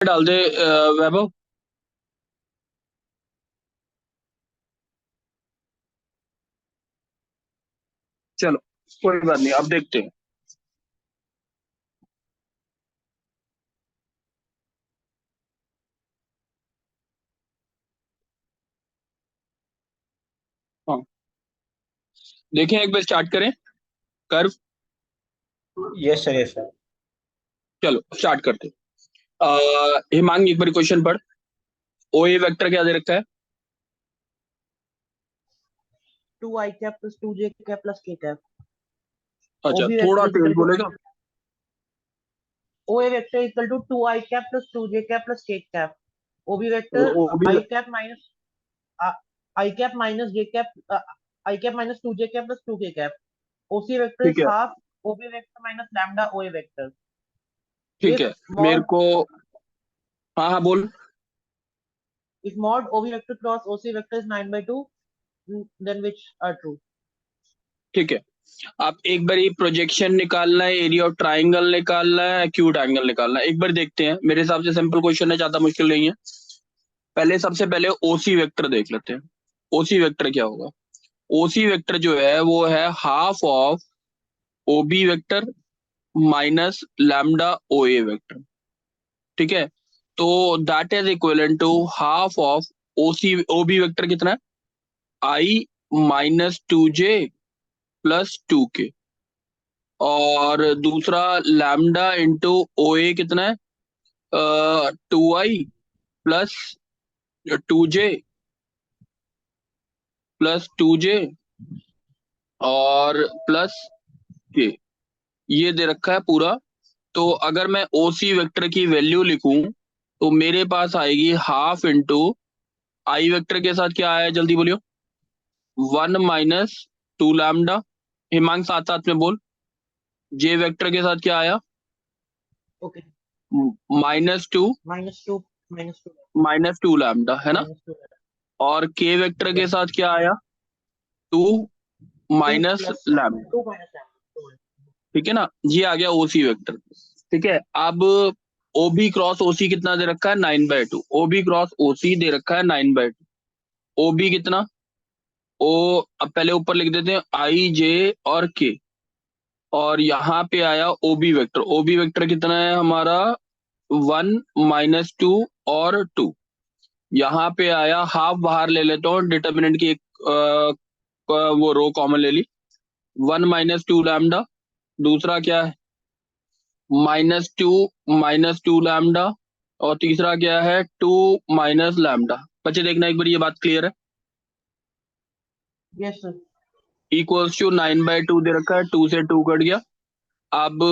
डाल दे वैभव। चलो कोई बात नहीं, अब देखते हैं। हाँ देखें, एक बार स्टार्ट करें curve. Yes sir, yes sir. चलो स्टार्ट करते हैं। हिमांग एक बार क्वेश्चन पढ़। ओ ए वेक्टर क्या दे रखा है? 2i cap plus 2j cap plus k cap. अच्छा OB थोड़ा vector is Tej equal to बोलेगा। OA vector is equal to 2i cap plus 2j cap plus k cap. OB vector O B I cap minus uh, I cap minus j cap I cap minus 2j cap plus 2k cap. OC vector ठीक is है, half OB vector minus lambda OA vector. ठीक If है। मेरे mod को हाँ हाँ बोल। if mod OB vector cross OC vector is 9 by 2, then which are true? ठीक है, आप एक बार ये प्रोजेक्शन निकालना है, एरिया ऑफ ट्राइंगल निकालना है, एक्यूट एंगल निकालना है। एक बार देखते हैं, मेरे हिसाब से सिंपल क्वेश्चन है, ज्यादा मुश्किल नहीं है। पहले सबसे पहले ओसी वेक्टर देख लेते हैं। ओसी वेक्टर क्या होगा? ओसी वेक्टर जो है वो है half of OB vector minus lambda O A vector. ठीक है, तो that is equal to half of OC OB vector कितना है? I minus 2j plus 2k। और दूसरा लैम्डा इंटू ओ ए कितना है? 2i plus 2j plus 2j और प्लस k। ये दे रखा है पूरा। तो अगर मैं ओसी वेक्टर की वैल्यू लिखूं तो मेरे पास आएगी हाफ इंटू आई वेक्टर के साथ क्या आया, जल्दी बोलियो। 1 - 2 लैम्डा। हिमांग साथ साथ में बोल। जे वेक्टर के साथ क्या आया? Okay, -2 minus 2 minus 2 -2 लैम्डा, है ना। minus 2 और के वेक्टर के yes साथ क्या आया? 2 2 minus plus lambda. 2 minus lambda. ठीक है ना, ये आ गया ओसी वेक्टर। ठीक है, अब ओबी क्रॉस ओसी कितना दे रखा है? 9/2। ओबी क्रॉस ओसी दे रखा है 9/2। ओबी कितना? ओ अब पहले ऊपर लिख देते हैं आई जे और के। और यहाँ पे आया ओबी वेक्टर। ओबी वेक्टर कितना है हमारा? 1 - 2 और 2। यहाँ पे आया हाफ, बाहर ले लेता हूँ, डिटर्मिनेंट की एक वो रो कॉमन ले ली। 1 - 2 लैम्डा। दूसरा क्या है? -2 और तीसरा क्या है? 2 माइनस लैम्डा। बच्चे देखना एक बार, ये बात क्लियर है? Yes sir. इक्वल्स टू 9/2 दे रखा है, 2 से 2 कट गया। अब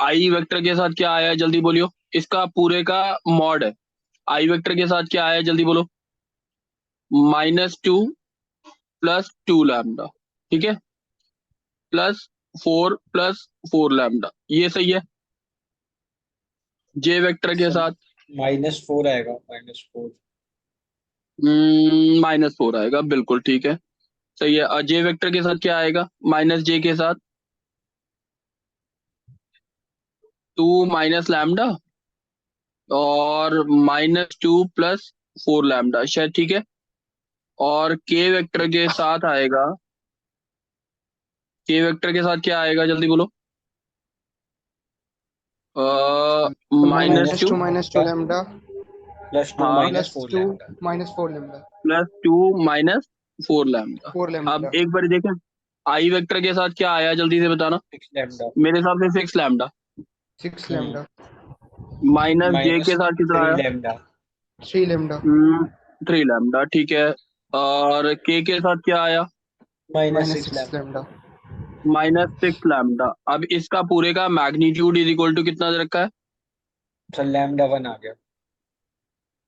आई वेक्टर के साथ क्या आया, जल्दी बोलियो। इसका पूरे का मॉड है। आई वेक्टर के साथ क्या आया, जल्दी बोलो। -2 प्लस 2 लैम्डा। ठीक है, प्लस 4 + 4 लैम्डा। ये सही है। जे वेक्टर के सर साथ -4 आएगा, -4। -4 आएगा, बिल्कुल ठीक है, सही है। और जे वेक्टर के साथ क्या आएगा? -j के साथ 2 माइनस लैम्डा और -2 + 4 लैम्डा, शायद ठीक है। और के वेक्टर के साथ आएगा, के वेक्टर के साथ क्या आएगा, जल्दी बोलो। minus -2 2 minus 2 lambda +2 हाँ plus -4 2 lambda. minus 4 lambda +2 - 4 lambda. 4 अब lambda एक बार देखें, आई वेक्टर के साथ क्या आया, जल्दी से बताना। 6 लैम्डा। मेरे हिसाब से 6 लैम्डा। 6 lambda माइनस जे के साथ कितना -3 आया? लैम्डा। 3 lambda 3 लैम्डा, ठीक है। और के साथ क्या आया? minus -6 6 lambda. lambda -6 lambda. अब इसका पूरे का मैग्नीट्यूड इज इक्वल टू कितना दे रखा है? सर लैम्डा 1 आ गया।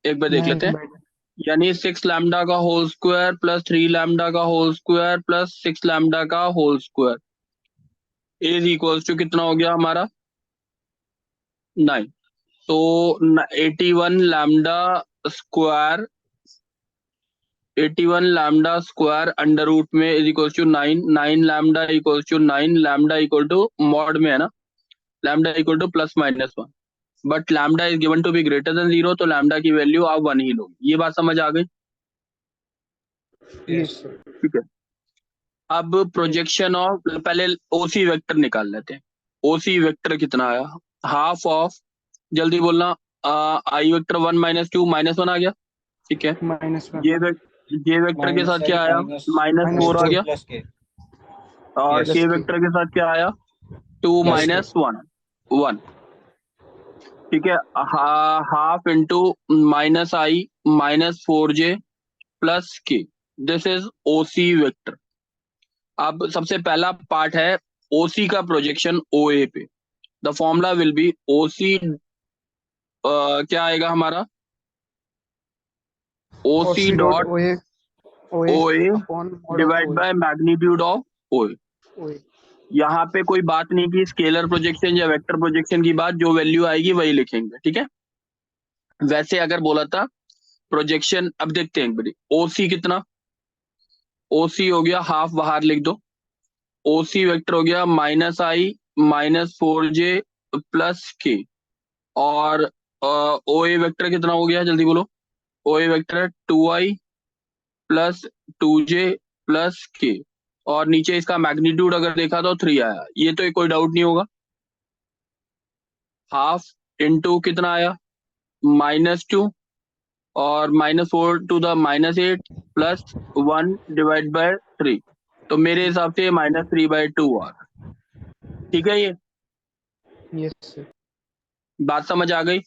एक बार देख लेते 9 हैं। by यानी 6 लैम्डा का होल स्क्वायर प्लस 3 लैम्डा का होल स्क्वायर प्लस 6 लैम्डा का whole square is equal to कितना हो गया हमारा? 9। तो 81 lambda square, 81 lambda square under root में is equal to 9। 9 lambda equal to 9 lambda equal to mod में है ना, lambda equal to +- 1। But lambda is given to be greater than 0, तो लैम्डा की वैल्यू आप 1 ही लोगे। ये बात समझ आ गई? Yes, sir. ठीक है। अब प्रोजेक्शन ऑफ, पहले ओसी वेक्टर निकाल लेते हैं। ओसी वेक्टर कितना आया? हाफ ऑफ, जल्दी बोलना, आई वेक्टर 1 माइनस 2 -1 आ गया। ठीक है। -1. जे वेक्टर के साथ -i क्या आया? -4 -4 आ गया। plus k। और Yes. के Plus k. वेक्टर के साथ क्या आया? 2 Plus k। -1 1। ठीक है। Half into -i -4j plus के, दिस इज ओसी वेक्टर। अब सबसे पहला पार्ट है ओसी का प्रोजेक्शन ओए पे। द फॉर्मूला विल बी ओसी, क्या आएगा हमारा? ओसी OC dot डॉट OA ओए upon mod of divide OA. By magnitude of ओए। OA. यहाँ पे कोई बात नहीं की स्केलर प्रोजेक्शन या वेक्टर प्रोजेक्शन की बात, जो वैल्यू आएगी वही लिखेंगे। ठीक है। वैसे अगर बोला था प्रोजेक्शन, अब देखते हैं एक बारी। ओसी कितना? ओसी हो गया हाफ, बाहर लिख दो। ओसी वेक्टर हो गया -i -4j प्लस के। और ओए वेक्टर कितना हो गया? जल्दी बोलो। ओए vector 2i plus 2j plus के। और नीचे इसका मैग्नीट्यूड अगर देखा तो 3 आया। ये तो कोई डाउट नहीं होगा। हाफ इंटू कितना आया? -2 और -4 to the -8 plus 1 divide by 3। तो मेरे हिसाब से -3/2 आ रहा। ठीक है। ये Yes, sir. बात समझ आ गई?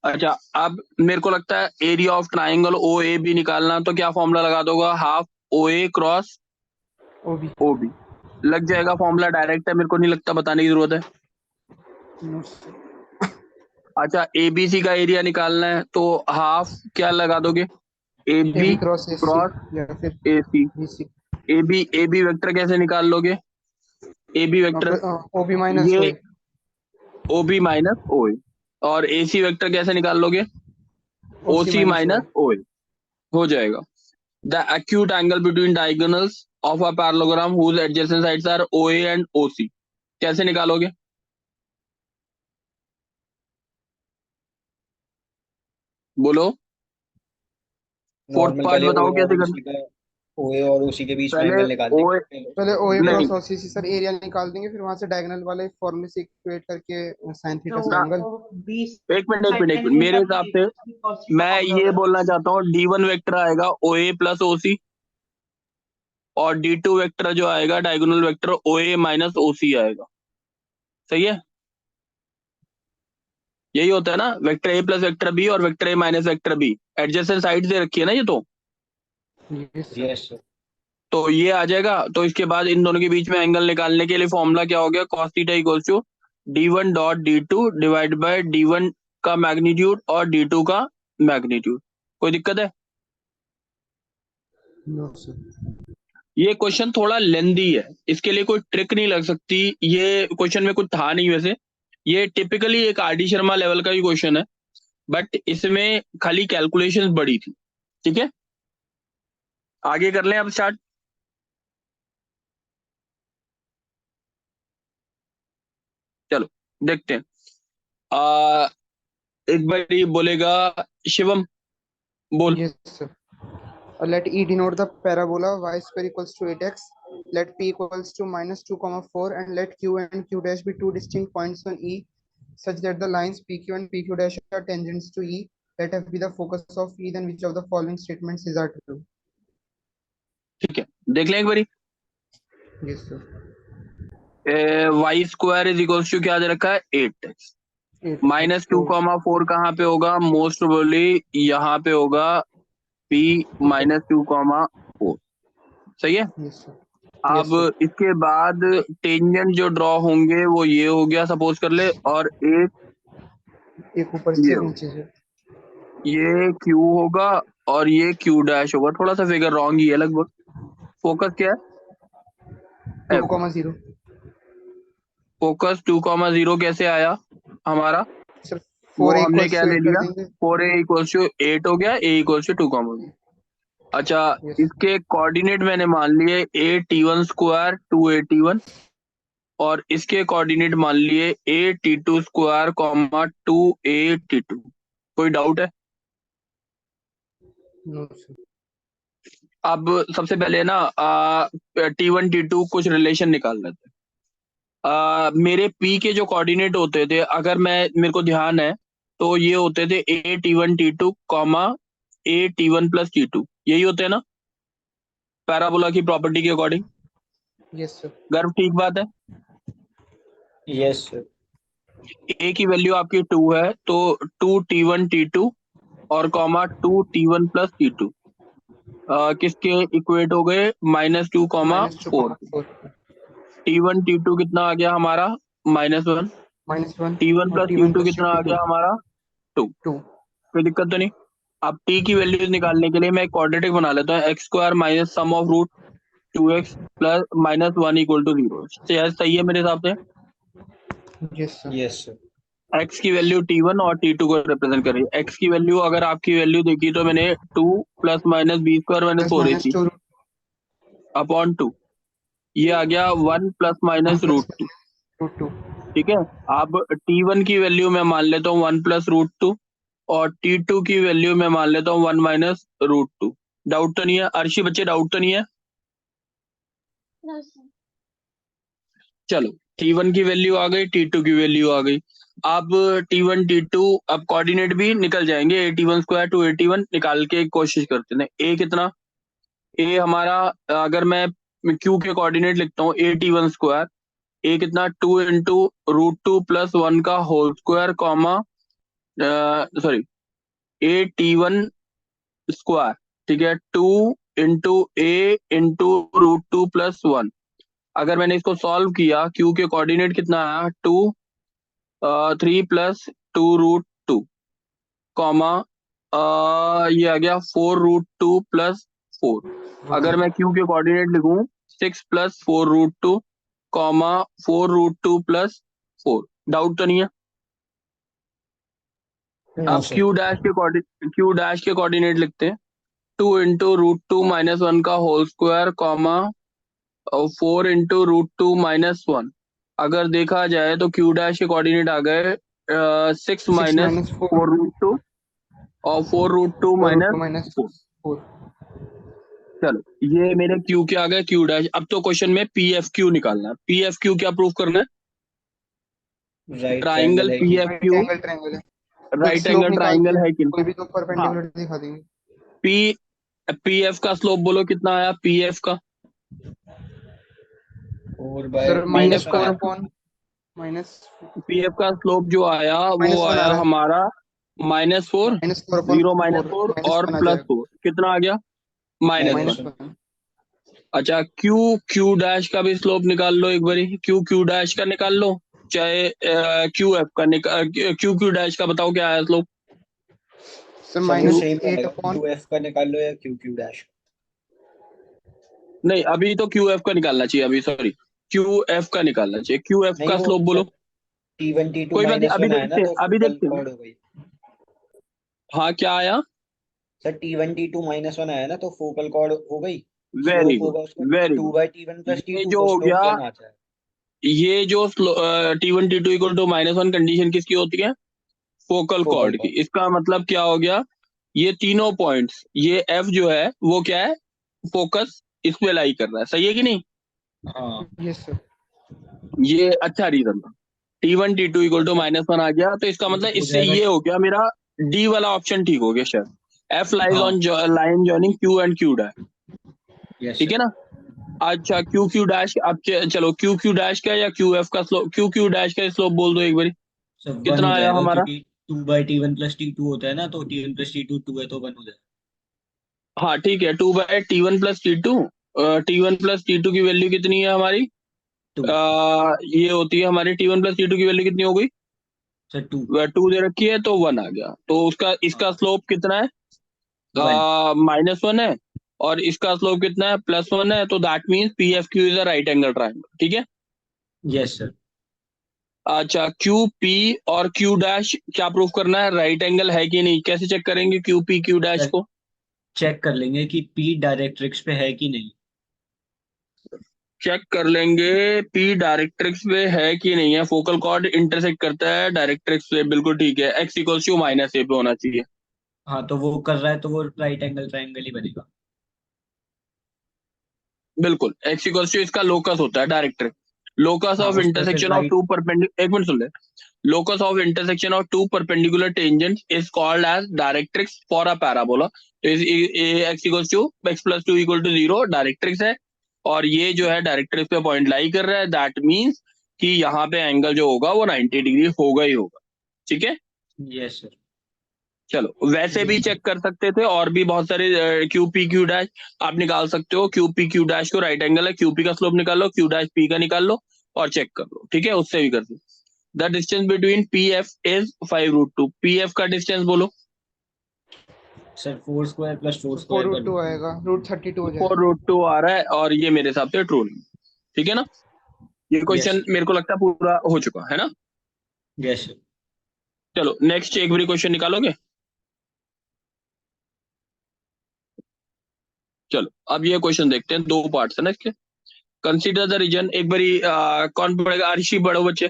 अच्छा, अब मेरे को लगता है area of triangle O A B निकालना, तो क्या फॉर्मूला लगा दोगा? Half O A cross OB. O B. लग जाएगा फॉर्मूला, डायरेक्ट है, मेरे को नहीं लगता बताने की जरूरत है। No, sir. अच्छा, ए बी सी का एरिया निकालना है, तो हाफ क्या लगा दोगे? A B AB cross AC cross या फिर A C. BC. A B vector कैसे निकाल लोगे? A B vector OB minus ये OA. O B minus O A. और ए सी वेक्टर कैसे निकाल लोगे? O OC C minus minus OA. O A. हो जाएगा। The acute angle between diagonals of a parallelogram whose adjacent sides are OA and OC, कैसे निकालोगे? बोलो। Fourth normal part पहले बताओ OA कैसे और करना। OC का, OA और OC के बीच में पहले एंगल निकाल ओ देंगे। पहले OA नहीं क्रॉस OCC सर एरिया निकाल देंगे, फिर वहां से डायगोनल वाले फॉर्मूले से इक्वेट करके साइन थीटा तो से ना, एंगल। बी एक मिनट एक मिनट एक साइन मिनट, मेरे थीटा हिसाब से cos का मैं फॉर्मूला ये होता बोलना चाहता हूँ D1 वेक्टर आएगा OA प्लस OC, और D2 वेक्टर जो आएगा diagonal vector OA minus OC आएगा। सही है? यही होता है ना, vector A plus vector B और vector A minus vector B, adjacent side दे रखी है ना ये तो। Yes sir. Yes sir. तो ये आ जाएगा। तो इसके बाद इन दोनों के बीच में एंगल निकालने के लिए फॉर्मूला क्या हो गया? cos theta equals to D1 dot D2 divide by D1 का मैग्नीट्यूड और D2 का मैग्नीट्यूड। कोई दिक्कत है? No sir. ये क्वेश्चन थोड़ा लेंदी है, इसके लिए कोई ट्रिक नहीं लग सकती। ये क्वेश्चन में कुछ था नहीं वैसे, ये टिपिकली एक आर डी शर्मा लेवल का ही क्वेश्चन है, बट इसमें खाली कैलकुलेशंस बड़ी थी। ठीक है, आगे कर लें अब स्टार्ट। चलो देखते हैं। एक बार ये बोलेगा शिवम, बोल। Yes sir. Let E denote the parabola y square equals to 8x. Let P equals to -2, 4, and let Q and Q dash be two distinct points on E, such that the lines PQ and PQ dash are tangents to E. Let F be the focus of E. Then which of the following statements is are true? ठीक है, देख लें एक बारी। Yes sir. Y square is equals to क्या दे रखा है? 8x। 8. -2, 4 कहाँ पे होगा? मोस्ट प्रोबेबली यहाँ पे होगा, P -2, 4। सही है। Yes sir. अब Yes, sir. इसके बाद टेंजेंट जो ड्रॉ होंगे वो ये हो गया, सपोज कर ले, और एक ऊपर ये से हो, नीचे से। ये Q होगा और ये Q डैश होगा। थोड़ा सा फिगर रॉन्ग ही है लगभग। फोकस क्या है? 2,0. फोकस 2,0 कैसे आया हमारा? सर वो 4 हमने equals क्या to ले 8 कर लिया? देंगे। 4A इक्वल्स टू 8 हो गया, A इक्वल्स टू 2,0। अच्छा, Yes. इसके कोऑर्डिनेट मैंने मान लिए A T1 square 2A T1 और इसके कोऑर्डिनेट मान लिए A T two square comma 2a t2। कोई डाउट है? No sir. अब सबसे पहले ना T1 T2 कुछ रिलेशन निकाल लेते हैं। मेरे P के जो कोऑर्डिनेट होते थे, अगर मेरे को ध्यान है तो ये होते थे a T1 T2 comma a T1 plus T2, यही होते हैं ना पैराबोला की प्रॉपर्टी के अकॉर्डिंग। Yes sir. गर्व ठीक बात है। Yes sir. a की वैल्यू आपकी 2 है तो 2T1 T2 और कॉमा 2T1 प्लस T2 किसके इक्वेट हो गए? -2 कॉमा -2, 4। T1 T2 कितना आ गया हमारा? -1। -1 T1 और प्लस T1 T2 प्लस कितना आ गया हमारा? 2। 2। कोई दिक्कत तो नहीं। अब t की वैल्यूज निकालने के लिए मैं एक क्वाड्रेटिक बना लेता हूँ, X square minus sum of root 2x plus -1 equal to 0। सही है मेरे हिसाब से। Yes sir. Yes sir. x की वैल्यू t1 और t2 को रिप्रेजेंट कर रही है। x की वैल्यू अगर आपकी वैल्यू देखी तो मैंने 2 plus minus b square minus 4ac -2 upon 2, ये आ गया 1 प्लस माइनस रूट 2। √2। ठीक है। अब t1 की वैल्यू मैं मान लेता हूँ 1 प्लस रूट 2 और t2 की वैल्यू मैं मान लेता हूँ 1 माइनस रूट 2। डाउट तो नहीं है अर्शी बच्चे? डाउट तो नहीं है? चलो t1 की वैल्यू आ गई, t2 की वैल्यू आ गई। अब t1 t2 अब कोऑर्डिनेट भी निकल जाएंगे, a t1 square to a1 निकाल के कोशिश करते हैं। a कितना? a हमारा अगर मैं q के कोऑर्डिनेट लिखता हूँ a t1 स्क्वायर, a कितना? 2 इंटू √2 प्लस 1 का whole square comma sorry a t1 square. ठीक है, 2 इंटू a इंटू √2 प्लस 1। अगर मैंने इसको सॉल्व किया, q के कोऑर्डिनेट कितना आया? 2 3 प्लस 2√2 कॉमा ये आ गया 4√2 प्लस 4। अगर मैं q के कोऑर्डिनेट लिखूं 6 प्लस 4√2 कॉमा 4√2 प्लस 4। डाउट तो नहीं है? नो अब सर। q डैश के कोऑर्डिनेट लिखते हैं 2 इंटू √2 माइनस 1 का whole square comma 4 into √2 minus 1। अगर देखा जाए तो q डैश के कोऑर्डिनेट आ गए 6 माइनस 4√2 और 4√2 माइनस 4। 4। चलो ये मेरे q के आ गए q डैश। अब तो क्वेश्चन में PFQ निकालना है। PFQ क्या प्रूफ करना है? राइट ट्राइंगल ट्रायंगल है कि राइट PFQ ट्रायंगल है। कोई राइट स्लोप एंगल निकाल ट्राइंगल के है कि नहीं? कोई भी दो हाँ। परपेंडिकुलर दिखा देंगे। PF का स्लोप बोलो कितना आया PF का? 4 बाय सर PF -1 का -4 आया। अपॉन माइनस PF का स्लोप जो आया वो -1 आ आया रहा है। हमारा -4, -4 अपॉन 0 4 -4 और -1 आ प्लस जाएगा। 4 कितना आ गया? -1। -1। -1। अच्छा Q डैश का भी स्लोप निकाल लो एक बारी। Q डैश का निकाल लो, चाहे QF का निकाल। Q डैश का बताओ क्या आया स्लोप? सर सब वो Q सेम -8 रहेगा, अपॉन QF का निकाल लो या QQ डैश। नहीं, अभी तो QF का निकालना चाहिए। अभी सॉरी, QF का निकालना चाहिए। QF नहीं का वो स्लोप बोलो। सर T1 T2 कोई बात नहीं, अभी -1 आया ना देखते हैं, तो अभी फोकल देखते हैं। कॉर्ड हो गई। हाँ क्या आया? सर T1 T2 -1 आया ना तो फोकल कॉर्ड हो गई। वेरी स्लोप गुड, होगा उसका very 2 good. Bye T1 plus ये T2 जो तो हो स्लोप गया, 1 आ जाएगा। ये जो T1 T2 equal to -1 condition किसकी होती है? फोकल फोकल कॉर्ड की। कॉर्ड। इसका मतलब क्या हो गया? ये तीनों पॉइंट्स, ये F जो है वो क्या है? फोकस इस पे लाई कर रहा है। सही है कि नहीं? हाँ। Yes sir. ये अच्छा रीजन था। T1 T2 equal to sir -1 आ गया तो इसका ये मतलब हो इससे जाएगा। ये हो गया मेरा D वाला ऑप्शन ठीक हो गया शायद। F लाइज हाँ। On line joining Q and Q dash. Yes ठीक सर। है ना? अच्छा Q डैश, अब चलो Q डैश का या QF का स्लोप, Q डैश का स्लोप बोल दो एक बारी। सर 1 कितना हो आया जाएगा हमारा? क्योंकि 2 बाय T1 प्लस T2 होता है ना, तो T1 प्लस T2 2 है तो 1 हो जाएगा। हाँ ठीक है, 2/T1 plus T2। T1 plus T2 की वैल्यू कितनी है हमारी? 2। ये होती है हमारी T1 प्लस T2 की वैल्यू कितनी हो गई? सर 2। 2 दे रखी है तो 1 आ गया। तो उसका इसका हाँ स्लोप कितना है? 1। -1 है और इसका स्लोप कितना है? +1 है। तो that means PFQ is a right angle triangle. ठीक है। Yes sir. अच्छा QP और Q डैश क्या प्रूफ करना है? राइट एंगल है कि नहीं? कैसे चेक करेंगे QP Q डैश सर को? चेक कर लेंगे कि P डायरेक्ट्रिक्स पे है कि नहीं। चेक कर लेंगे पी डायरेक्ट्रिक्स पे है कि नहीं है। फोकल कॉर्ड इंटरसेक्ट करता है डायरेक्ट्रिक्स पे, बिल्कुल ठीक है। एक्स इक्वल्स टू माइनस ए पे होना चाहिए। हाँ तो वो कर रहा है तो वो राइट एंगल ट्राइंगल ही बनेगा। बिल्कुल, एक्स इक्वल्स टू इसका लोकस होता है डायरेक्ट्रिक्स। लोकस हाँ ऑफ उस पे फिर intersection of right. Two perpendicular, एक मिनट सुन ले। Locus of intersection of two perpendicular tangents is called as directrix for a parabola. तो इस x equals to x plus 2 equal to 0 directrix है, और ये जो है डायरेक्ट्रिक्स पे पॉइंट लाई कर रहा है। दैट मींस कि यहाँ पे एंगल जो होगा वो 90 डिग्री होगा ही होगा। ठीक है, यस सर। चलो वैसे भी चेक कर सकते थे, और भी बहुत सारे क्यू पी क्यू डैश आप निकाल सकते हो। क्यू पी क्यू डैश को राइट एंगल है, क्यू पी का स्लोप निकाल लो, क्यू डैश पी का निकाल लो और चेक कर लो। ठीक है, उससे भी कर सकते। The distance between P F is 5√2। P F का डिस्टेंस बोलो। Sir 4 square plus 4 4 square root कर 2 लो। आएगा, √32 हो जाएगा। 4√2 आ रहा है, और ये मेरे हिसाब से ट्रू नहीं। ठीक है ना, ये यस क्वेश्चन मेरे को लगता है पूरा हो चुका है ना। Yes sir. चलो नेक्स्ट एक बारी क्वेश्चन निकालोगे। चलो अब ये क्वेश्चन देखते हैं, दो पार्ट्स है ना इसके। कंसीडर द रीजन, एक बारी कौन पढ़ेगा? अर्शी पढ़ो बच्चे।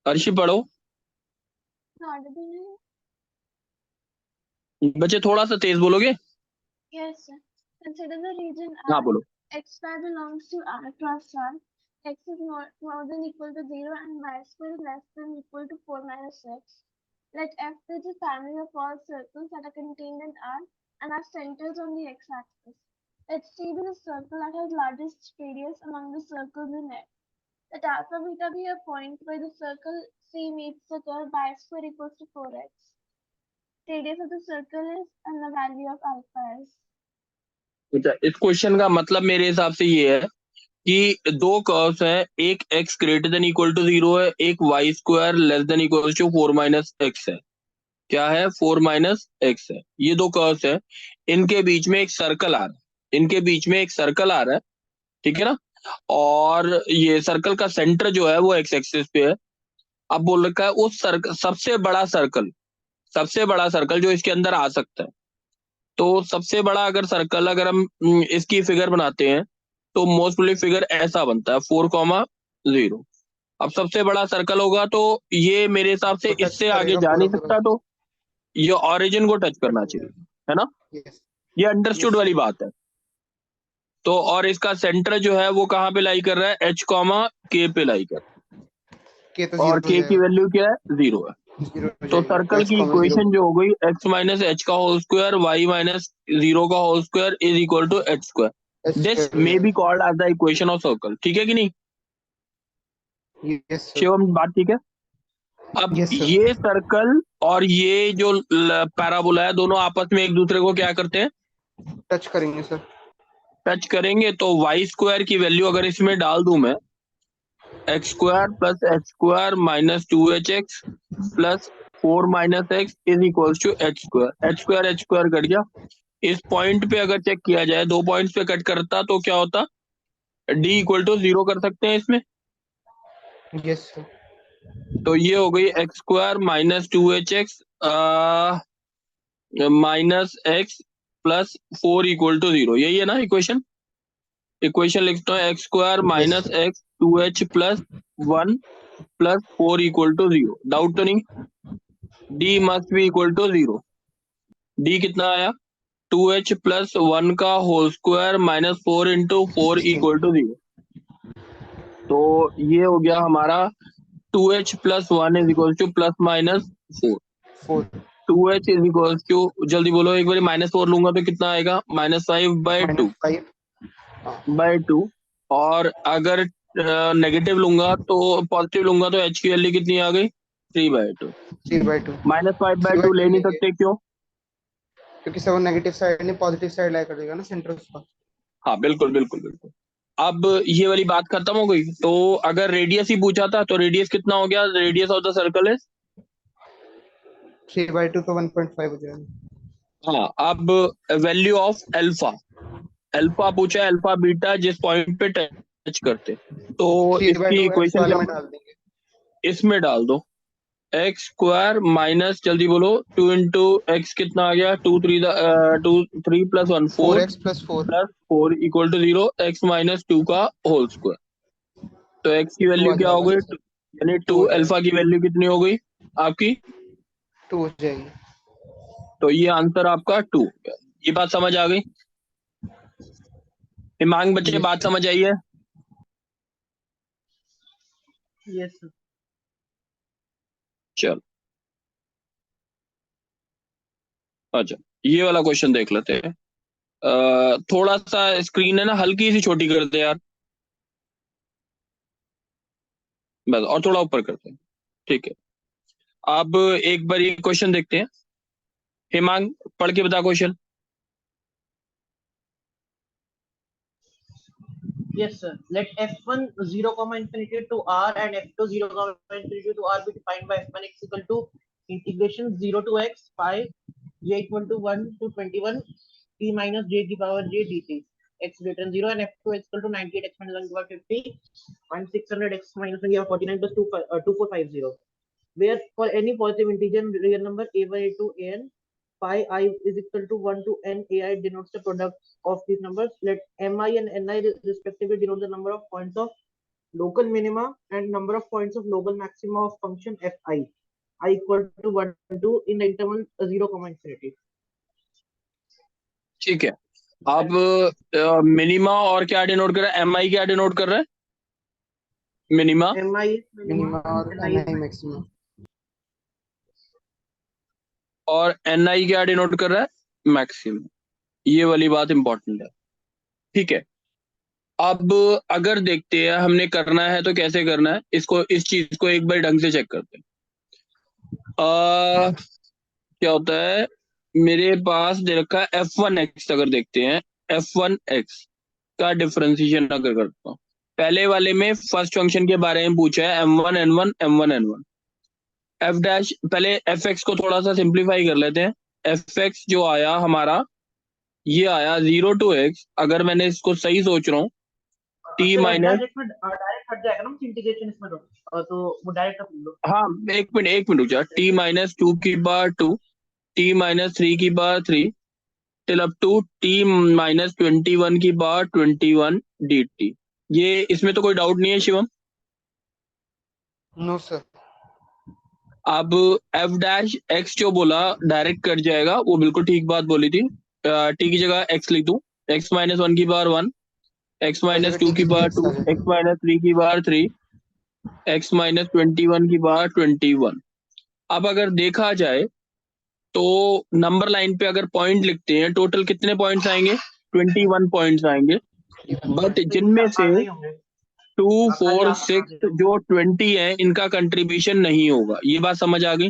अर्शी पढ़ो बच्चे, थोड़ा सा तेज बोलोगे। Yes, sir. Consider the region हाँ R. बोलो। X square belongs to R cross R. X is more than equal to 0 and y square is less than equal to 4 minus x. Let F be the family of all circles that are contained in R and are centers on the x-axis. Let C be the circle that has largest radius among the circles in it. Let alpha beta be a point where the circle C meets the curve y square equals to 4x. Radius of the circle is and the value of alpha is. अच्छा, इस question का मतलब मेरे हिसाब से ये है कि दो कर्व्स हैं, एक x greater than equal to 0 है, एक y square less than equal to 4 minus X है। क्या है? 4 माइनस एक्स है। ये दो कर्व्स है, इनके बीच में एक सर्कल आ रहा है, इनके बीच में एक सर्कल आ रहा है। ठीक है ना, और ये सर्कल का सेंटर जो है वो एक्स एक्सिस पे है। अब बोल रखा है उस सर्कल, सबसे बड़ा सर्कल, सबसे बड़ा सर्कल जो इसके अंदर आ सकता है। तो सबसे बड़ा अगर सर्कल, अगर हम इसकी फिगर बनाते हैं तो मोस्टली फिगर ऐसा बनता है 4,0। अब सबसे बड़ा सर्कल होगा तो ये मेरे हिसाब से तो टच इससे आगे करेगा जा पूरा नहीं पूरा। सकता, तो ये ओरिजिन को टच करना चाहिए, है ना। यस ये अंडरस्टूड यस वाली बात है। तो और इसका सेंटर जो है वो कहाँ पे लाई कर रहा है? एच कॉमा के पे लाई कर रहा के तो है, और 0 हो के की जाएगा, वैल्यू क्या है? 0 है। 0 हो तो जाएगी, तो सर्कल x की 0। इक्वेशन जो हो गई x माइनस एच का होल स्क्वायर वाई माइनस 0 का whole square is equal to H square. h this square हो मे बी जाएगा। Called as the equation of circle. ठीक है कि नहीं यस सर। शिवम, बात ठीक है। अब यस सर। ये सर्कल और ये जो पैराबोला है, दोनों आपस में एक दूसरे को क्या करते हैं? टच करेंगे सर। टच करेंगे। तो वाई स्क्वायर की वैल्यू अगर इसमें डाल दूं मैं, X square plus H square minus 2hx plus 4 minus X is equal to H square. H square cut गया। इस पॉइंट पे अगर चेक किया जाए, दो पॉइंट्स पे कट करता तो क्या होता? डी इक्वल टू 0 कर सकते हैं इसमें। Yes sir. तो ये हो गई X square minus 2hx minus X plus 4 equal to 0। यही है ना इक्वेशन? इक्वेशन लिखता हूँ, X square minus X 2h plus 1 plus 4 equal to 0। Doubt तो नहीं? D must be equal to 0। D कितना आया? 2h प्लस 1 का whole square minus 4 into 4 equal to 0। तो ये हो गया हमारा 2h plus 1 is equal to plus minus 4। 4 2h is equal to, जल्दी बोलो एक बार, -4 लूंगा तो कितना आएगा? -5/2 -5 और अगर नेगेटिव लूंगा तो पॉजिटिव लूंगा तो h की वैल्यू कितनी आ गई? 3/2। 3/2 -5/2 ले नहीं सकते, क्यों? क्योंकि 7 नेगेटिव साइड नहीं पॉजिटिव साइड लाई कर देगा ना सेंटर उसका। हाँ बिल्कुल बिल्कुल बिल्कुल। अब ये वाली बात खत्म हो गई। तो अगर रेडियस ही पूछा था तो रेडियस कितना हो गया? रेडियस ऑफ द सर्कल है 3/2 तो 1.5 हो जाएगा। हाँ। अब वैल्यू ऑफ अल्फा, अल्फा पूछा है, अल्फा बीटा जिस पॉइंट पे टच करते, तो इसकी 3/2 x इक्वेशन वाले क्या? में डाल देंगे। इसमें डाल दो। एक्स स्क्वायर माइनस, जल्दी बोलो, 2 इंटू एक्स कितना आ गया, 2 3 plus 1 4 4x plus 4 plus 4 equal to 0, X minus 2 का होल स्क्वायर। तो एक्स की 2 वैल्यू आ क्या हो जाएगा गई, आंसर। यानी 2 2, हो अल्फा जाएगा, की वैल्यू कितनी हो गई आपकी, 2 हो जाएगी। तो ये आंसर आपका 2। ये बात समझ आ गई? हिमांग बच्चे Yes, बात sir. समझ आई है? Yes, sir. चल, अच्छा, ये वाला क्वेश्चन देख लेते हैं। थोड़ा सा स्क्रीन है ना हल्की सी छोटी करते हैं यार, बस, और थोड़ा ऊपर करते हैं, ठीक है। अब एक बार ये क्वेश्चन देखते हैं। हिमांग पढ़ के बता question. Yes, sir. Let f1 0 comma infinity to r and f2 0 comma infinity to r be defined by f1 x equal to integration 0 to x pi j equal to 1 to 21 t minus j to the power j dt x greater than 0 and f2 x equal to 98 x minus 1 to the power 50 and 600 x minus 1 to the power 49 plus 2450, where for any positive integer real number a1 a2 an pi I is equal to 1 to n ai denotes the product of these numbers. Let mi and ni respectively denote the number of points of local minima and number of points of local maxima of function fi I equal to 1 to in the interval 0 comma infinity. ठीक है, अब minima और क्या denote कर रहा है, M आई क्या denote कर रहा है, minima, mi is minima Minima और and ni is ni maximum. maximum. और एन आई क्या डिनोट कर रहा है, मैक्सिमम। ये वाली बात इंपॉर्टेंट है, ठीक है। अब अगर देखते हैं हमने करना है तो कैसे करना है इसको, इस चीज को एक बार ढंग से चेक करते हैं। क्या होता है, मेरे पास दे रखा है f1x, अगर देखते हैं f1x का डिफरेंशिएशन अगर करता हूँ, पहले वाले में फर्स्ट फंक्शन के बारे में पूछा है m1 n1 m1 n1 f dash, पहले fx को थोड़ा सा सिंप्लीफाई कर लेते हैं। fx जो आया हमारा, ये आया 0 to x, अगर मैंने इसको सही सोच रहा हूँ, t sir f minus, dash इसमें डायरेक्ट हट जाएगा ना इंटीग्रेशन इसमें, तो वो डायरेक्ट कर लो। हाँ एक मिनट रुक जा, t माइनस 2 की बार 2, t माइनस 3 की बार 3 till up to t minus 21 की बार 21 dt। ये इसमें तो कोई डाउट नहीं है शिवम? No, sir. अब f डैश x जो बोला डायरेक्ट कट जाएगा, वो बिल्कुल ठीक बात बोली थी। t की जगह x लिख दूं, x माइनस 1 की बार 1, x हर माइनस जगह 2 t की की बार जगह x 2, आ जाएगा। x माइनस 3 की बार 3, x माइनस 21 की बार 21। अब अगर देखा जाए तो नंबर लाइन पे अगर पॉइंट लिखते हैं, टोटल कितने पॉइंट्स आएंगे, 21 पॉइंट्स आएंगे, बट तो जिनमें से आधे ही होंगे, 2 खाली 4 आधे 6 होंगे। जो 20 है, इनका कंट्रीब्यूशन नहीं होगा। ये बात समझ आ गई?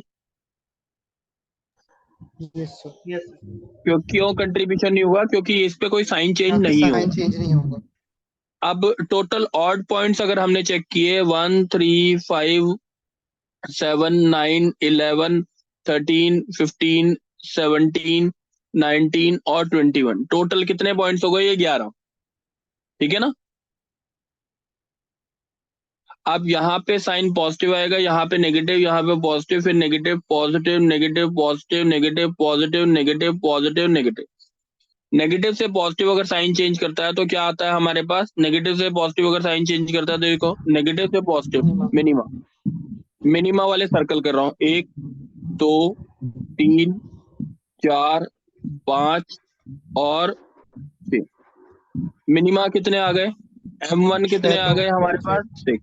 Yes, sir. यस क्यों कंट्रीब्यूशन नहीं होगा, क्योंकि इस पे कोई साइन चेंज यहाँ पे नहीं साइन होगा। चेंज नहीं होगा। अब टोटल ऑड पॉइंट्स अगर हमने चेक किए, 1 3 5 7 9 11 13 15 17 19 और 21, टोटल कितने पॉइंट्स हो गए, ये 11, ठीक है ना। अब यहाँ पे साइन पॉजिटिव आएगा, यहाँ पे नेगेटिव, यहाँ पे पॉजिटिव, फिर negative positive negative positive negative positive negative positive negative. Negative से पॉजिटिव अगर साइन चेंज करता है तो क्या आता है हमारे पास, नेगेटिव से पॉजिटिव अगर साइन चेंज करता है तो देखो, नेगेटिव से पॉजिटिव Minima. मिनिमा, मिनिमा वाले सर्कल कर रहा हूँ, 1 2 3 4 5 और 6। मिनिमा कितने आ गए, m1 कितने आ गए हमारे पास, 6,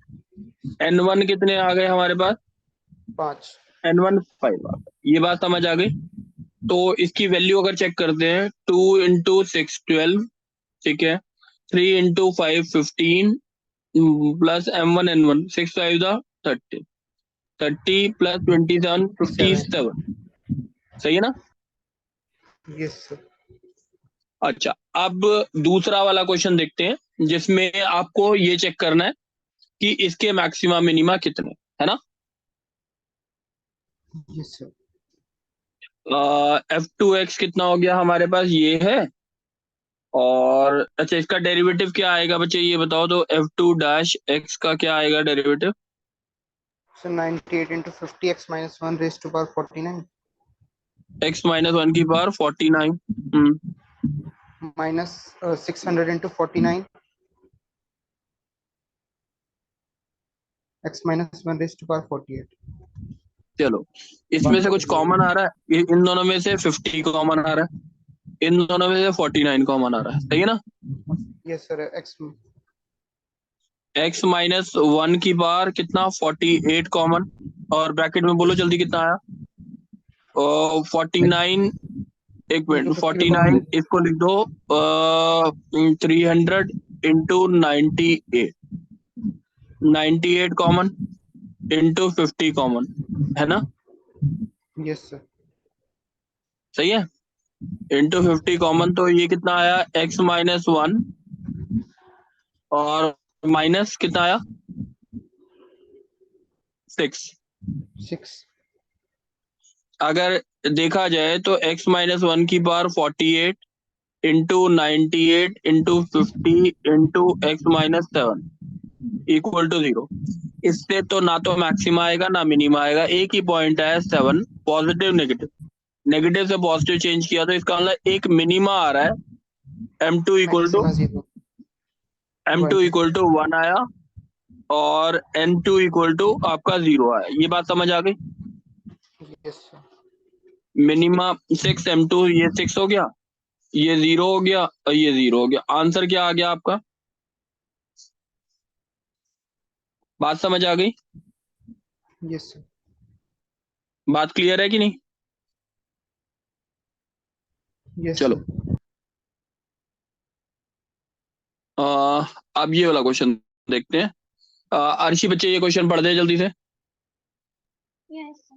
n1 कितने आ गए हमारे पास, 5। n1 5 आ गए। ये बात समझ आ गई? तो इसकी वैल्यू अगर चेक करते हैं, 2 इंटू 6 12, ठीक है, 3 into 5 15 plus m1 n1, 6 5 30, 30 plus 27 57, सही है ना। Yes, sir. अच्छा, अब दूसरा वाला क्वेश्चन देखते हैं, जिसमें आपको ये चेक करना है कि इसके मैक्सिमा मिनिमा कितने, है ना। Yes, sir. f2x कितना हो गया हमारे पास, ये है। और अच्छा, इसका डेरिवेटिव क्या आएगा बच्चे, ये बताओ तो, f2 डैश x का क्या आएगा derivative, So 98 into 50 x minus 1 raised to power 49 x minus 1 की power 49 minus 600 into 49 x minus 1 raised to power 48. चलो इसमें से कुछ कॉमन आ रहा है, इन दोनों में से 50 कॉमन आ रहा है, इन दोनों में से 49 कॉमन आ रहा है, सही है ना? Yes sir, x माइनस 1 की पावर कितना 48 कॉमन, और ब्रैकेट में बोलो जल्दी कितना आया? 49, एक मिनट, 49 इसको लिख दो 300 इंटू 98 कॉमन इंटू 50 कॉमन, है ना? yes sir. सही है, इंटू 50 कॉमन, तो ये कितना आया x माइनस 1 और माइनस कितना आया 6। अगर देखा जाए तो x माइनस 1 की power 48 into 98 into 50 into x minus 7 equal to 0। इससे तो ना तो मैक्सिमा आएगा ना मिनिमा आएगा, एक ही पॉइंट है 7, पॉजिटिव नेगेटिव, नेगेटिव से पॉजिटिव चेंज किया तो इसका मतलब एक मिनिमा आ रहा है m2 इक्वल टू 1 आया और n2 इक्वल टू आपका 0 आया। ये बात समझ आ गई? Yes sir. मिनिमा 6 m2, ये 6 हो गया, ये 0 हो गया और ये 0 हो गया। आंसर क्या आ गया आपका? बात समझ आ गई? Yes sir. बात क्लियर है कि नहीं? Yes चलो sir. अब ये वाला क्वेश्चन देखते हैं। अर्शी बच्चे ये क्वेश्चन पढ़ दे जल्दी से। Yes, sir.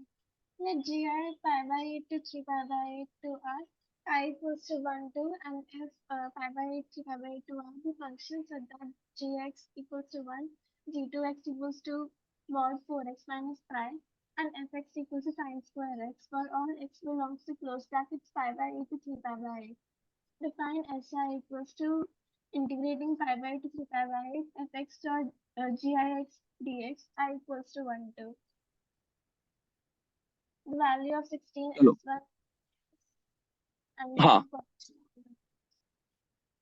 Let gi pi by 8 to 3 pi by 8 to r, I equals to 1 to, and if pi by 8 3 pi by 8 to r the function such that gx equals to 1, g2x equals to mod 4x minus pi, and fx equals to sine square x for all x belongs to close brackets pi by 8 to 3 pi by 8. Define SI equals to integrating pi by 8 to 3 pi by 8 fx dot gix dx I equals to 1 to. The value of 16 चलो is 1 and हाँ,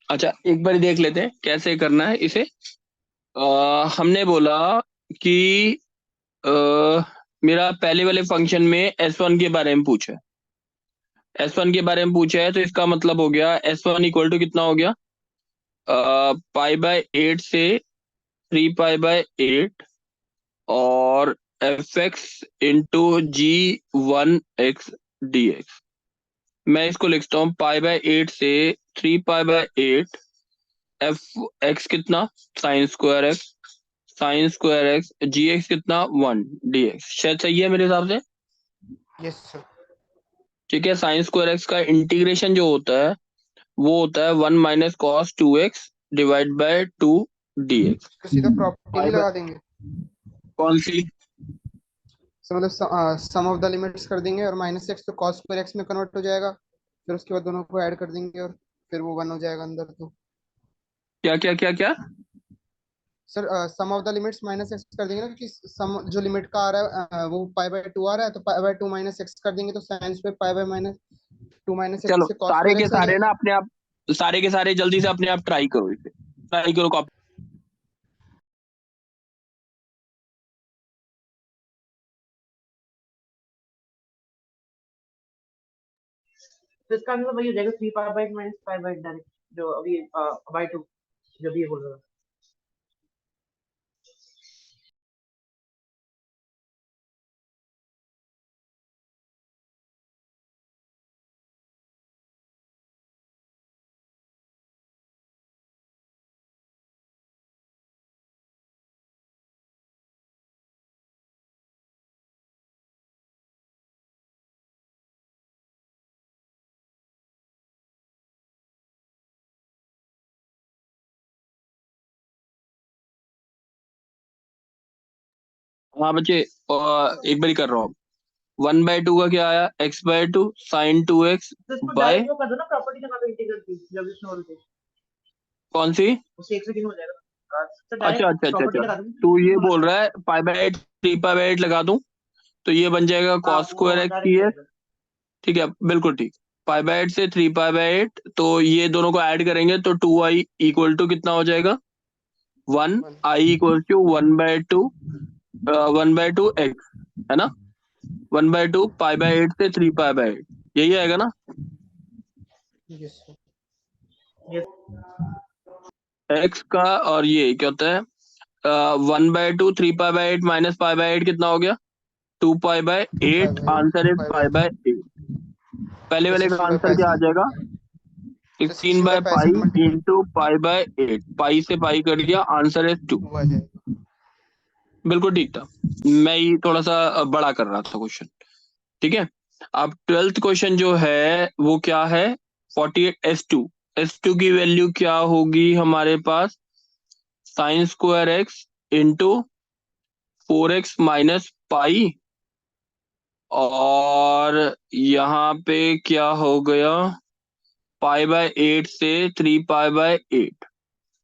अच्छा एक बार देख लेते हैं कैसे करना है इसे। हमने बोला कि मेरा पहले वाले फंक्शन में s1 के बारे में पूछा है, s1 के बारे में पूछा है, तो इसका मतलब हो गया s1 इक्वल टू कितना हो गया, पाई बाय 8 से 3 पाई बाय 8 और fx इंटू g1x dx। मैं इसको लिखता हूँ पाई बाय 8 से 3 पाई बाय 8 एफ एक्स कितना साइन स्क्वायर एक्स जी एक्स कितना 1 डी एक्स। शायद सही है मेरे हिसाब से। Yes sir. ठीक है, साइन स्क्वायर एक्स का इंटीग्रेशन जो होता है वो होता है 1 minus cos 2x divide by 2 D x. तो सीधा प्रॉपर्टी नहीं लगा देंगे? कौन सी? तो मतलब सम ऑफ द लिमिट्स कर देंगे और माइनस एक्स तो कॉस स्क्वायर एक्स में कन्वर्ट हो जाएगा, फिर उसके बाद दोनों को ऐड कर देंगे और फिर वो 1 हो जाएगा अंदर। तो क्या क्या क्या क्या? Sir sum of the limits minus X कर देंगे ना, क्योंकि सम जो लिमिट का आ रहा है वो पाई बाय 2 आ रहा है, तो पाई बाय 2 माइनस एक्स कर देंगे तो sine square pi by minus 2 minus चलो एक्स से कॉस सारे स्क्वायर के एक्स आ सारे जाएगा। ना अपने आप, सारे के सारे जल्दी से अपने आप ट्राई करो, इसे ट्राई करो कॉपी। तो इसका मतलब वही हो जाएगा 3 pi by 8 minus pi by 8 direct, जो अभी बाय 2 जो भी ये बोल रहा था। हाँ बच्चे, एक बार ही कर रहा हूँ। 1/2 का क्या आया, x/2 साइन 2x तो इसको बाय डायरेक्ट वो कर दो ना, प्रॉपर्टी लगा दो इंटीग्रल की, जब इसमें हो जाए कौन सी? उससे 1 से 3 हो जाएगा। तो अच्छा डायरेक्ट अच्छा अच्छा प्रॉपर्टी अच्छा, लगा दो, तू ये बोल रहा है पाई बाय 8 3 पाई/8 लगा दूं तो ये बन जाएगा हाँ, cos वो square x direct T x. जाएगा। ठीक है, बिल्कुल ठीक। पाई/8 से 3 पाई/8, तो ये दोनों को ऐड करेंगे तो 2i इक्वल टू कितना हो जाएगा? 1, 1 i इक्वल टू 1/2, 1/2 एक्स, है ना? 1/2 पाई/8 से 3 पाई/8, यही आएगा ना? yes sir Yes. एक्स का, और ये क्या होता है? 1/2 3 पाई/8 माइनस पाई/8 कितना हो गया? 2 पाई/8। 2 आंसर इज 5 पाई/8। पहले तो वाले का 16 बाई आंसर पाई क्या आ से जाएगा? तो 16 16 बाई बाय पाई से पाई मल्टीप्लाई इंटू पाई/8, पाई से पाई कट गया, आंसर इज 2। 2 आ जाएगा। बिल्कुल ठीक था। मैं ये थोड़ा सा बड़ा कर रहा था क्वेश्चन। ठीक है, अब 12th क्वेश्चन जो है वो क्या है? 48s2। S2 की वैल्यू क्या होगी हमारे पास? Sine square x into 4x minus pi, और यहाँ पे क्या हो गया? पाई/8 से 3 पाई/8।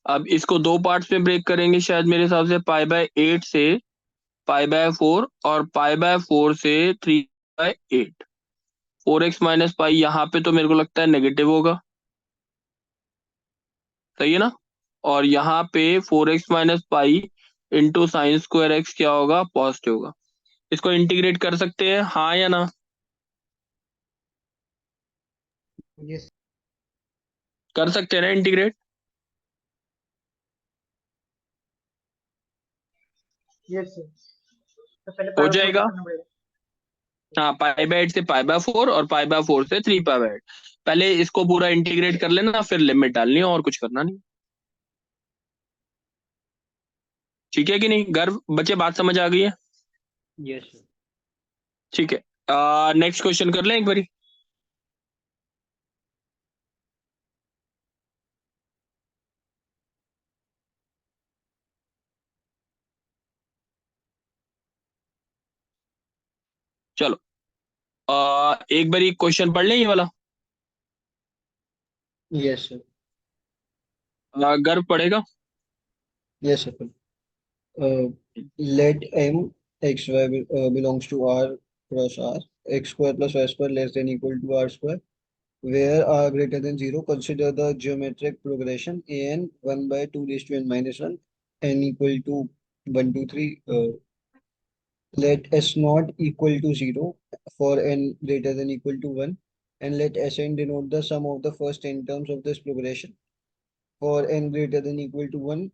अब इसको दो पार्ट्स में ब्रेक करेंगे शायद मेरे हिसाब से, पाई/8 से पाई/4 और पाई/4 से 3/8। 4x माइनस पाई यहाँ पे तो मेरे को लगता है नेगेटिव होगा, सही है ना? और यहाँ पे 4x minus pi into sine square x क्या होगा? पॉजिटिव होगा। इसको इंटीग्रेट कर सकते हैं, हाँ या ना? yes कर सकते हैं ना इंटीग्रेट? Yes, sir. तो पहले हो पावर 4 क्या जाएगा। करना पड़ेगा? हाँ, पाई/8 से पाई/4 और पाई/4 से 3 पाई/8। पहले इसको पूरा इंटीग्रेट कर लेना, फिर लिमिट डालनी है, और कुछ करना नहीं। ठीक है कि नहीं? गर्व बच्चे, बात समझ आ गई है? Yes sir. ठीक है, नेक्स्ट क्वेश्चन कर लें एक बारी। चलो, एक बारी क्वेश्चन पढ़ लें ये वाला। Yes sir. गर्व पढ़ेगा। Yes sir. let m x y belongs to r cross r x square plus y square less than equal to r square where r greater than 0. Consider the geometric progression an 1 by 2 raised to n minus 1 n equal to 1 2 3. Let s not equal to 0 for n greater than equal to 1, and let Sn denote the sum of the first n terms of this progression. For n greater than equal to 1,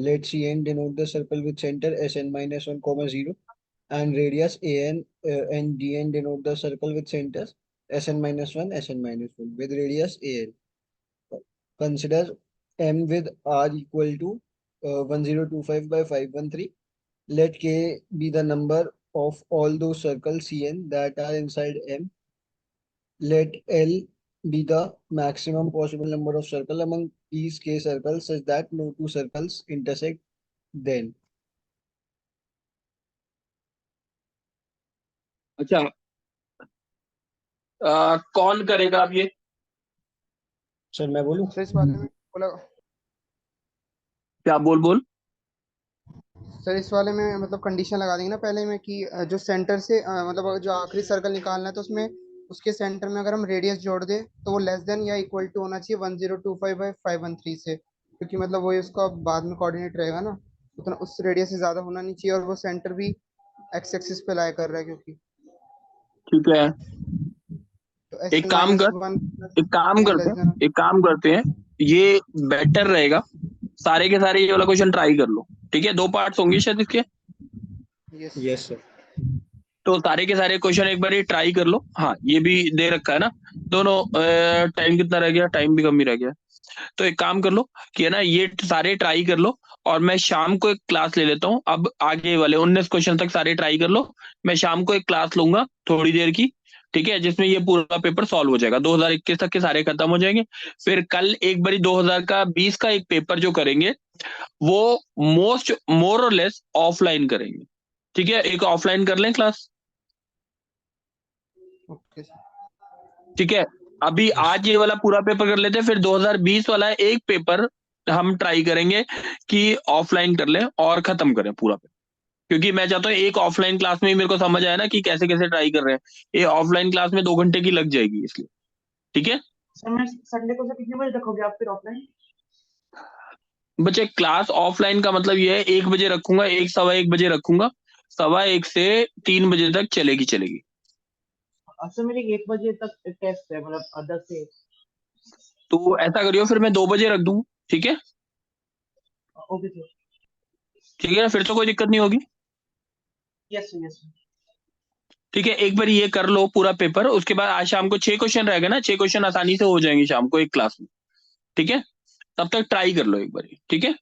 let Cn denote the circle with center Sn minus 1 comma 0, and radius An, and Dn denote the circle with centers Sn minus 1, Sn minus 1 with radius An. Consider m with r equal to 1025 by 513. Let k be the number of all those circles Cn that are inside M. Let L be the maximum possible number of circles among these k circles such that no two circles intersect then. अच्छा, कौन करेगा अब ये? Sir मैं बोलूं? Sir इस वाले में बोला क्या? बोल बोल। सर इस वाले में मतलब कंडीशन लगा देंगे ना पहले में कि जो सेंटर से मतलब जो आखिरी सर्कल निकालना है तो उसमें उसके सेंटर में अगर हम रेडियस जोड़ दें तो वो लेस देन या इक्वल टू होना चाहिए 1025 बाई 513 से, क्योंकि मतलब वही उसका बाद में कोऑर्डिनेट रहेगा ना, उतना उस रेडियस से ज्यादा होना नहीं चाहिए, और वो सेंटर भी एक्स एक्सिस पे लाई कर रहा है क्योंकि ठीक है, तो एक्स एक काम माइनस कर, वन एक काम एन करते लेस हैं, देन। एक काम करते हैं, ये बेटर रहेगा। सारे के सारे ये वाला क्वेश्चन ट्राई कर लो। ठीक है, दो पार्ट्स होंगे शायद इसके, यस यस सर। तो सारे के सारे क्वेश्चन एक बार ट्राई कर लो। हाँ, ये भी दे रखा है ना दोनों। टाइम कितना रह गया? टाइम भी कम ही रह गया। तो एक काम कर लो कि है ना, ये सारे ट्राई कर लो, और मैं शाम को एक क्लास ले लेता हूँ। अब आगे वाले 19 क्वेश्चन तक सारे ट्राई कर लो। मैं शाम को एक क्लास लूंगा थोड़ी देर की, ठीक है, जिसमें ये पूरा पेपर सॉल्व हो जाएगा। 2021 तक के सारे खत्म हो जाएंगे। फिर कल एक बारी 2020 का एक पेपर जो करेंगे वो मोर और लेस ऑफलाइन करेंगे। ठीक है, एक ऑफलाइन कर लें क्लास। ओके ठीक है, अभी आज ये वाला पूरा पेपर कर लेते हैं, फिर 2020 वाला एक पेपर हम ट्राई करेंगे कि ऑफलाइन कर लें और खत्म करें पूरा पेपर। क्योंकि मैं चाहता हूँ एक ऑफलाइन क्लास में ही मेरे को समझ आया ना कि कैसे कैसे ट्राई कर रहे हैं, ये ऑफलाइन क्लास में 2 घंटे की लग जाएगी इसलिए, ठीक है। सर मैं संडे को सर कितने बजे रखोगे आप फिर ऑफलाइन? बच्चे क्लास ऑफलाइन का मतलब ये है 1 बजे रखूंगा, 1 सवा 1 बजे रखूंगा, 1 से 3 बजे तक चलेगी चलेगी। सर मेरी 1 बजे तक टेस्ट है, मतलब 10 से 1। तो ऐसा करियो फिर मैं 2 बजे रख दूं, ठीक है। Okay sir. ठीक है ना, फिर तो कोई दिक्कत नहीं होगी। Yes sir, yes sir. ठीक है, एक बार ये कर लो पूरा पेपर, उसके बाद आज शाम को 6 क्वेश्चन रहेगा ना, 6 क्वेश्चन आसानी से हो जाएंगे शाम को एक क्लास में, ठीक है। तब तक ट्राई कर लो एक बार, ठीक है।